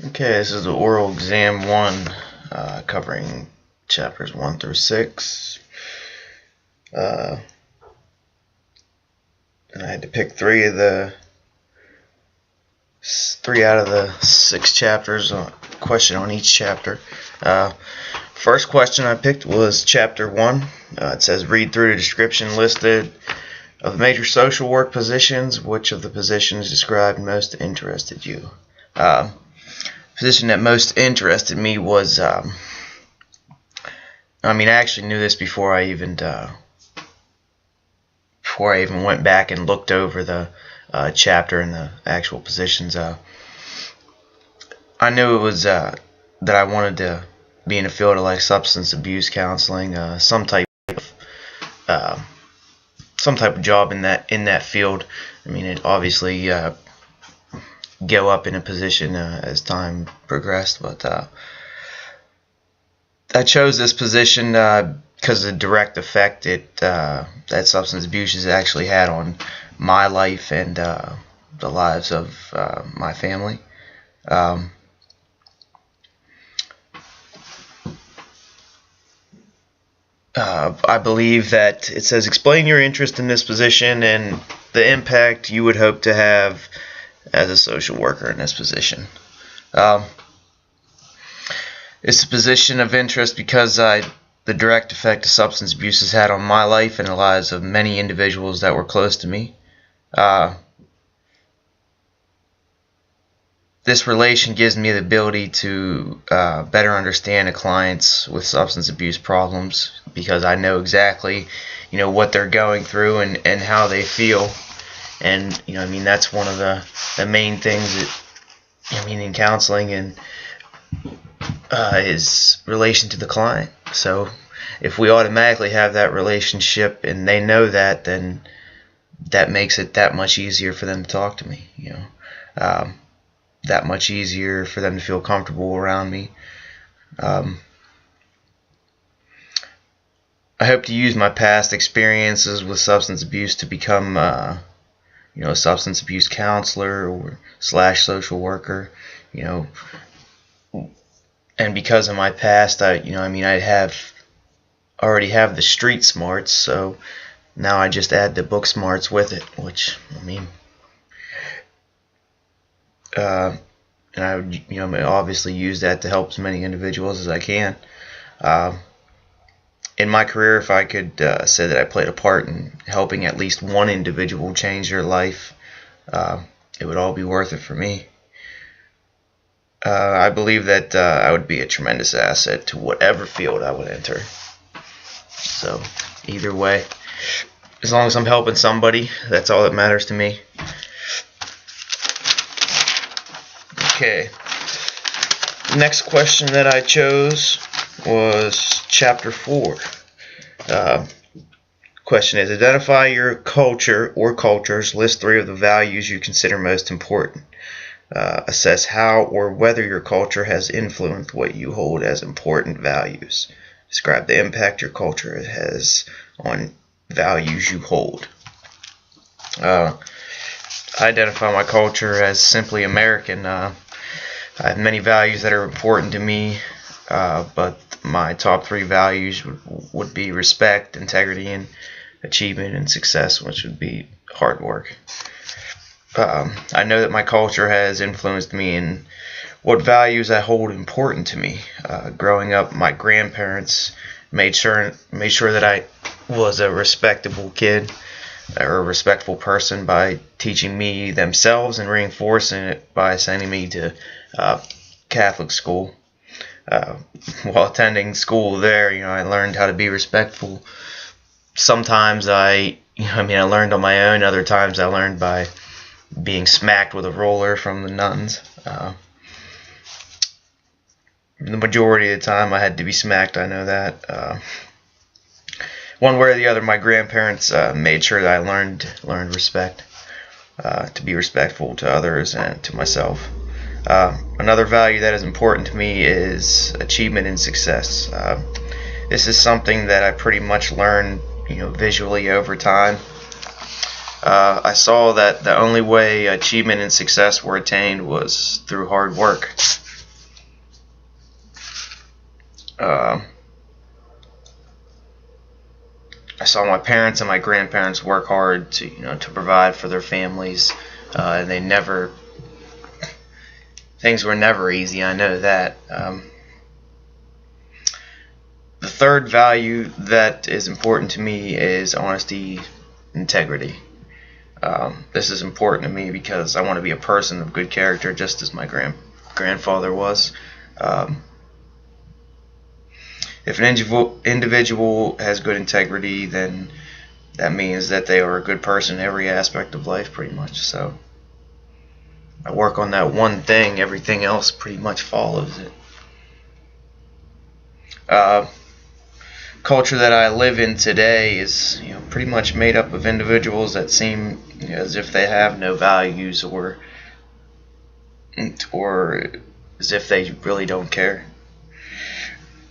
Okay, this is the oral exam 1, covering chapters 1 through 6. And I had to pick three out of the 6 chapters, question on each chapter. First question I picked was chapter 1. It says, read through the description listed of the major social work positions. Which of the positions described most interested you? Position that most interested me was, I actually knew this before I even went back and looked over the chapter and the actual positions. I knew it was that I wanted to be in a field of like substance abuse counseling, some type of job in that field. It obviously go up in a position as time progressed, but I chose this position because of the direct effect that substance abuse has actually had on my life and the lives of my family. I believe that it says explain your interest in this position and the impact you would hope to have as a social worker in this position. It's a position of interest because the direct effect of substance abuse has had on my life and the lives of many individuals that were close to me. This relation gives me the ability to better understand the clients with substance abuse problems because I know exactly, what they're going through and how they feel. And, that's one of the main things that, in counseling and is relation to the client. So if we automatically have that relationship and they know that, then that makes it that much easier for them to talk to me, that much easier for them to feel comfortable around me. I hope to use my past experiences with substance abuse to become a substance abuse counselor or / social worker, and because of my past, I already have the street smarts, so now I just add the book smarts with it, which, and I would, obviously use that to help as many individuals as I can. In my career, if I could say that I played a part in helping at least one individual change their life, it would all be worth it for me. I believe that I would be a tremendous asset to whatever field I would enter. So, either way, as long as I'm helping somebody, that's all that matters to me. Okay. Next question that I chose was chapter 4. Question is, identify your culture or cultures. List 3 of the values you consider most important. Assess how or whether your culture has influenced what you hold as important values. Describe the impact your culture has on values you hold. I identify my culture as simply American. I have many values that are important to me, but my top 3 values would be respect, integrity, and achievement and success, which would be hard work. I know that my culture has influenced me in what values I hold important to me. Growing up, my grandparents made sure that I was a respectable kid or a respectful person by teaching me themselves and reinforcing it by sending me to Catholic school. While attending school there, I learned how to be respectful. Sometimes I learned on my own. Other times I learned by being smacked with a roller from the nuns. The majority of the time I had to be smacked, I know that. One way or the other, my grandparents made sure that I learned respect, to be respectful to others and to myself. Another value that is important to me is achievement and success. This is something that I pretty much learned, visually over time. I saw that the only way achievement and success were attained was through hard work. I saw my parents and my grandparents work hard to to provide for their families, and things were never easy. I know that. The third value that is important to me is honesty, integrity. This is important to me because I want to be a person of good character, just as my grandfather was. If an individual has good integrity, then that means that they are a good person in every aspect of life, pretty much. So I work on that one thing, everything else pretty much follows it. Culture that I live in today is pretty much made up of individuals that seem as if they have no values, or as if they really don't care,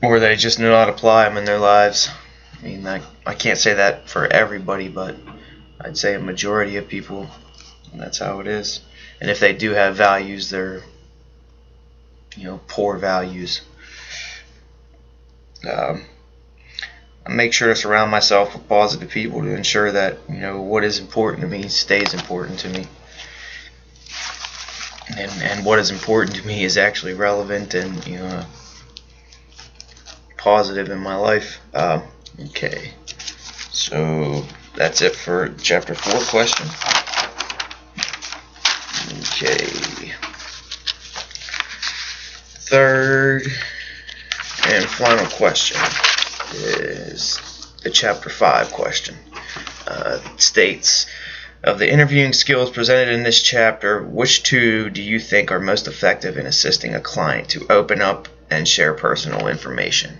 or they just do not apply them in their lives. I mean, I can't say that for everybody, but I'd say a majority of people, that's how it is. And if they do have values, they're poor values. I make sure to surround myself with positive people to ensure that what is important to me stays important to me, and what is important to me is actually relevant and positive in my life. Okay, so that's it for chapter 4 question. Okay, third and final question is the chapter 5 question. It states, of the interviewing skills presented in this chapter, which two do you think are most effective in assisting a client to open up and share personal information?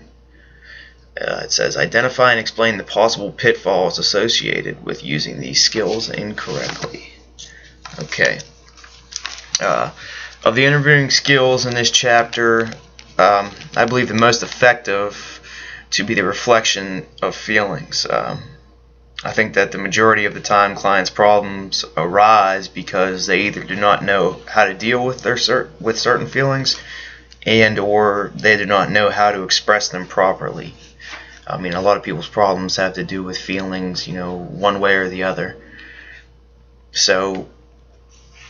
It says, identify and explain the possible pitfalls associated with using these skills incorrectly. Okay. Of the interviewing skills in this chapter, I believe the most effective to be the reflection of feelings. I think that the majority of the time clients' problems arise because they either do not know how to deal with with certain feelings, and or they do not know how to express them properly. I mean, a lot of people's problems have to do with feelings, one way or the other. So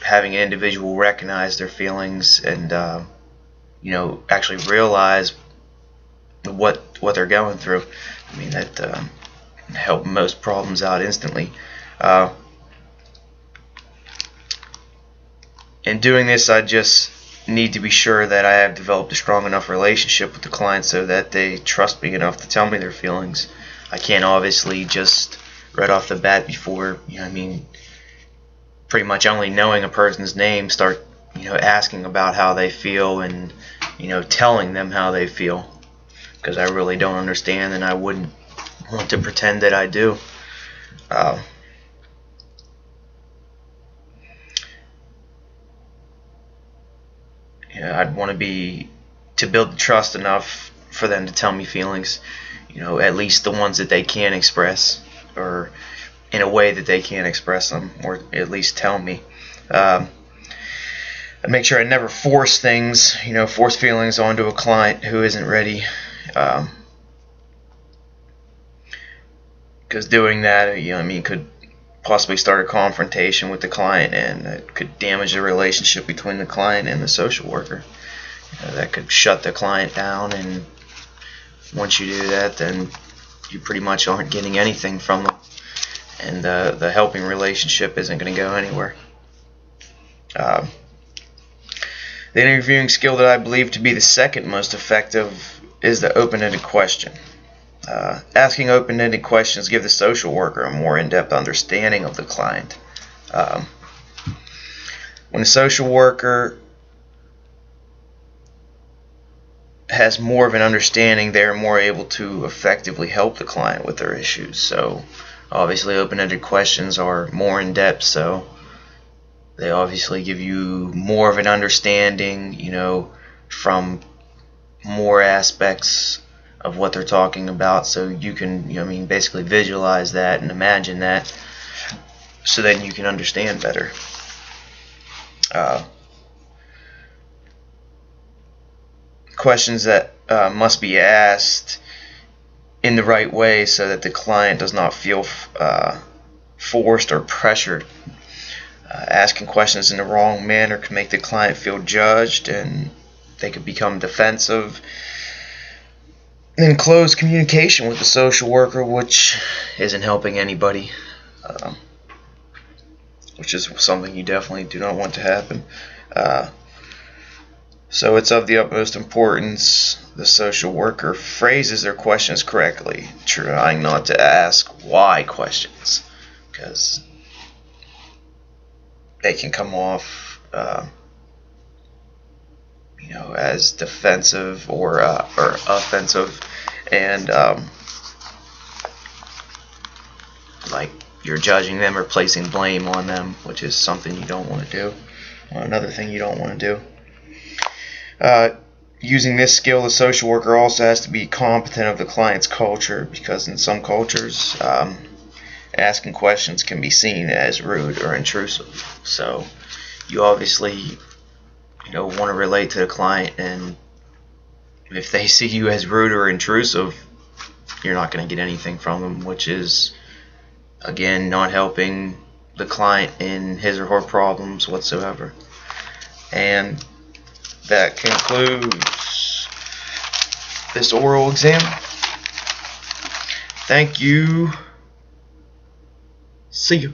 having an individual recognize their feelings and actually realize what they're going through, I mean, that help most problems out instantly. In doing this, I just need to be sure that I have developed a strong enough relationship with the client so that they trust me enough to tell me their feelings. I can't obviously just right off the bat, before pretty much only knowing a person's name, start asking about how they feel and telling them how they feel, because I really don't understand and I wouldn't want to pretend that I do. I'd want to build the trust enough for them to tell me feelings, at least the ones that they can express, or in a way that they can express them, or at least tell me. I make sure I never force things, force feelings onto a client who isn't ready, because doing that, could possibly start a confrontation with the client, and it could damage the relationship between the client and the social worker. That could shut the client down, and once you do that, then you pretty much aren't getting anything from them, and the helping relationship isn't going to go anywhere. The interviewing skill that I believe to be the second most effective is the open-ended question. Asking open-ended questions give the social worker a more in-depth understanding of the client. When a social worker has more of an understanding, they are more able to effectively help the client with their issues. So obviously open-ended questions are more in-depth, so they obviously give you more of an understanding, from more aspects of what they're talking about, so you can basically visualize that and imagine that, so then you can understand better. Questions that must be asked in the right way so that the client does not feel forced or pressured. Asking questions in the wrong manner can make the client feel judged, and they could become defensive. And close communication with the social worker, which isn't helping anybody, which is something you definitely do not want to happen. So it's of the utmost importance the social worker phrases their questions correctly, trying not to ask why questions, because they can come off as defensive or offensive, and like you're judging them or placing blame on them, which is something you don't want to do. Another thing you don't want to do. Using this skill, the social worker also has to be competent of the client's culture, because in some cultures, asking questions can be seen as rude or intrusive. So you obviously want to relate to the client, and if they see you as rude or intrusive, you're not going to get anything from them, which is, again, not helping the client in his or her problems whatsoever. And that concludes this oral exam. Thank you. See you.